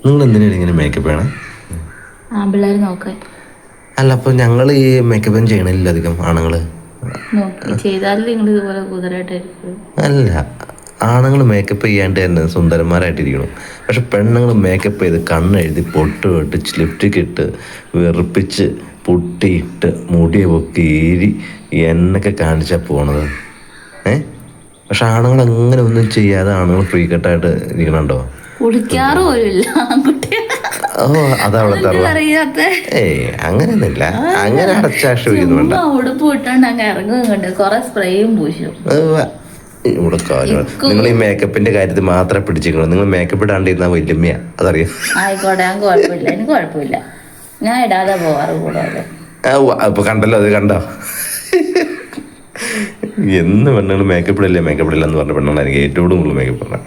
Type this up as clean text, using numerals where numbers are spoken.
നിങ്ങൾ എന്തിനാണ് ഇങ്ങനെ മേക്കപ്പ് ചെയ്യണം? പിള്ളേർ നോക്കാൻ. അല്ല, അപ്പോൾ ഞങ്ങൾ ഈ മേക്കപ്പ് ചെയ്യണില്ല അധികം ആണുങ്ങൾ. ചെയ്താലും നിങ്ങൾ ഇതുപോലെ കുതിരായിട്ടായിരിക്കും. അല്ല, ആണുങ്ങൾ മേക്കപ്പ് ചെയ്യാണ്ട് തന്നെ സുന്ദരന്മാരായിട്ടിരിക്കണം. പക്ഷെ പെണ്ണുങ്ങൾ മേക്കപ്പ് ചെയ്ത് കണ്ണെഴുതി പൊട്ട് വെട്ടിച്ച് ലിപ്സ്റ്റിക് ഇട്ട് വെറുപ്പിച്ച് പൊട്ടിയിട്ട് മുടി പൊക്കി ഏരി എന്നൊക്കെ കാണിച്ചാൽ പോണത്. പക്ഷെ ആണുങ്ങൾ അങ്ങനെ ഒന്നും ചെയ്യാതെ ആണുങ്ങൾ ഫ്രീ കട്ടായിട്ട് ഇരിക്കണുണ്ടോ? കുളിക്കാറ് പോലില്ല. ഓ, അതവിടുത്തെ അങ്ങനെയൊന്നുമില്ല. അങ്ങനെ അടച്ചാക്ഷേപിക്കുന്നു വേണ്ട. ഉടുപ്പ് ഇട്ടാണ്ട് അങ്ങ് ഇറങ്ങുന്നുണ്ട്, കൊറേ സ്പ്രേയും പൂശും. ഇവിടെ കാര്യം നിങ്ങൾ ഈ മേക്കപ്പിന്റെ കാര്യത്തിൽ മാത്രമേ പിടിച്ചിരിക്കണം. നിങ്ങൾ മേക്കപ്പ് ഇടാണ്ടിരുന്ന വല്യമ്മയാ, അതറിയാം. ആയിക്കോട്ടെ, ഞാൻ കുഴപ്പമില്ല, എനിക്ക് കുഴപ്പമില്ല. ഞാൻ ഇടാതെ പോവാറ് കൂടാതെ. അപ്പൊ കണ്ടല്ലോ, അത് കണ്ടോ? എന്ന് പെണ്ണുങ്ങൾ മേക്കപ്പ് ഇടില്ല എന്ന് പറഞ്ഞ പെണ്ണുങ്ങൾ എനിക്ക് ഏറ്റവും കൂടുതൽ മേക്കപ്പ് ഇടണം.